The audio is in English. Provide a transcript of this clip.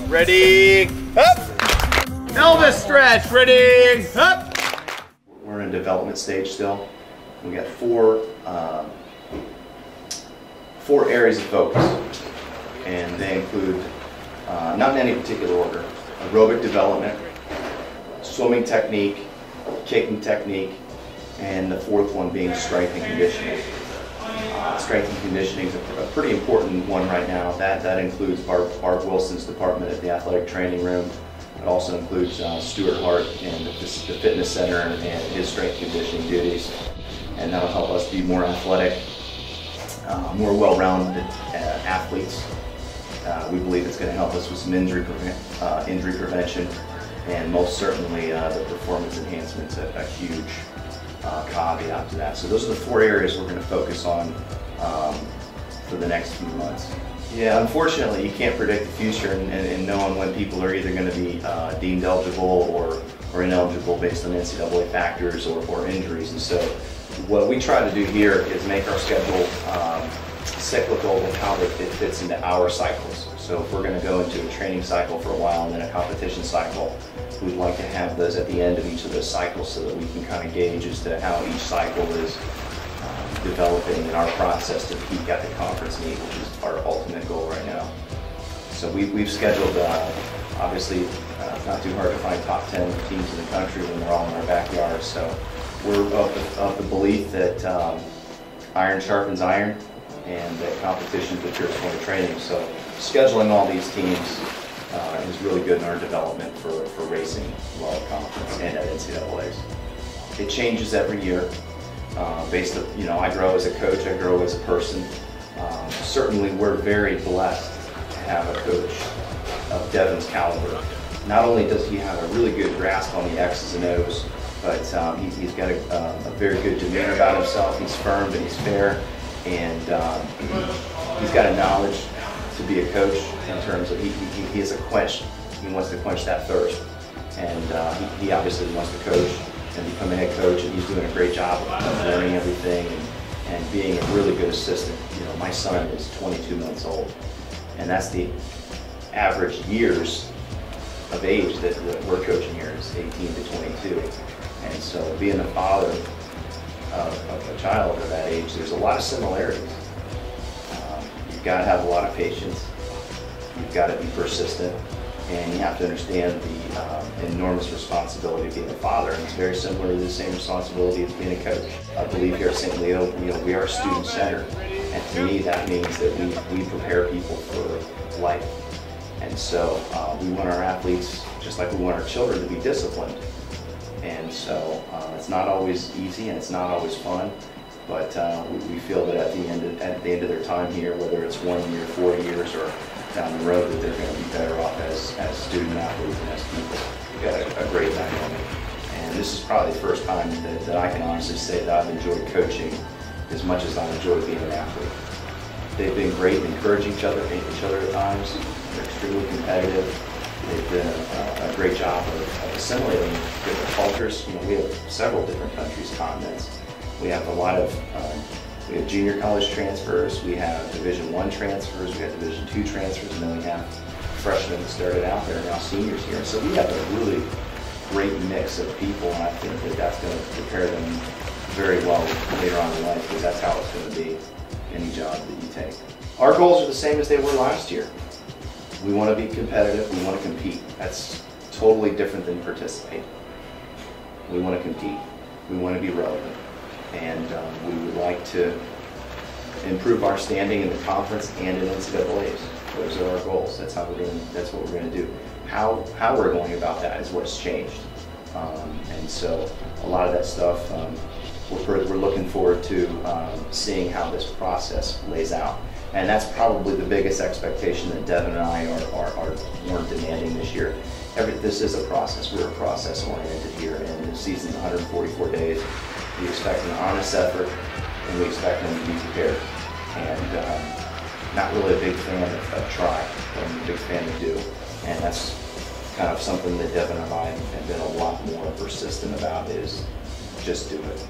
Ready, up! Elvis stretch, ready, up! We're in a development stage still. We got four areas of focus, and they include, not in any particular order, aerobic development, swimming technique, kicking technique, and the fourth one being strength and conditioning. Strength and conditioning is a pretty important one right now. That includes Barb Wilson's department at the athletic training room. It also includes Stuart Hart and the fitness center and his strength conditioning duties. And that'll help us be more athletic, more well-rounded athletes. We believe it's going to help us with some injury prevention, and most certainly the performance enhancement's a huge caveat to that. So those are the four areas we're going to focus on for the next few months. Yeah, unfortunately you can't predict the future and knowing when people are either going to be deemed eligible or ineligible based on NCAA factors or injuries. And so what we try to do here is make our schedule cyclical with how it fits into our cycles. So if we're going to go into a training cycle for a while and then a competition cycle, we'd like to have those at the end of each of those cycles so that we can kind of gauge as to how each cycle is developing in our process to peak at the conference meet, which is our ultimate goal right now. So we've scheduled, obviously, it's not too hard to find top 10 teams in the country when they're all in our backyard. So we're of the belief that iron sharpens iron, and that competition prepares for training. So scheduling all these teams is really good in our development for racing well at conference and at NCAAs. It changes every year. Based on, I grow as a coach, I grow as a person. Certainly we're very blessed to have a coach of Devin's caliber. Not only does he have a really good grasp on the X's and O's, but he's got a very good demeanor about himself. He's firm and he's fair, and he's got a knowledge to be a coach in terms of he is a quench. He wants to quench that thirst, and he obviously wants to coach and become a head coach, and he's doing a great job of learning everything and being a really good assistant. My son is 22 months old, and that's the average years of age that we're coaching here is 18 to 22. And so being a father of a child of that age, there's a lot of similarities. You've got to have a lot of patience, you've got to be persistent, and you have to understand the enormous responsibility of being a father. And it's very similar to the same responsibility as being a coach. I believe here at St. Leo, we are student-centered, and to me that means that we prepare people for life. And so we want our athletes, just like we want our children, to be disciplined. And so it's not always easy and it's not always fun, but we feel that at the end of their time here, whether it's 1 year, 4 years, or down the road, that they're going to be better off as student athletes and as people. We've got a great dynamic. And this is probably the first time that I can honestly say that I've enjoyed coaching as much as I've enjoyed being an athlete. They've been great in encouraging each other at times. They're extremely competitive. They've done a great job of assimilating different cultures. We have several different countries, continents. We have a lot of we have junior college transfers, we have Division I transfers, we have Division II transfers, and then we have freshmen that started out there and now seniors here. So we have a really great mix of people, and I think that that's going to prepare them very well later on in life, because that's how it's going to be any job that you take. Our goals are the same as they were last year. We want to be competitive, we want to compete. That's totally different than participate. We want to compete, we want to be relevant, and we would like to improve our standing in the conference and in NCAAs. Those are our goals. That's what we're going to do. How we're going about that is what's changed. And so a lot of that stuff, we're looking forward to seeing how this process lays out. And that's probably the biggest expectation that Devin and I are more demanding this year. This is a process. We're process oriented here, and the season's 144 days. We expect an honest effort, and we expect them to be prepared. And not really a big fan of try, but I'm a big fan of do. And that's kind of something that Devin and I have been a lot more persistent about, is just do it.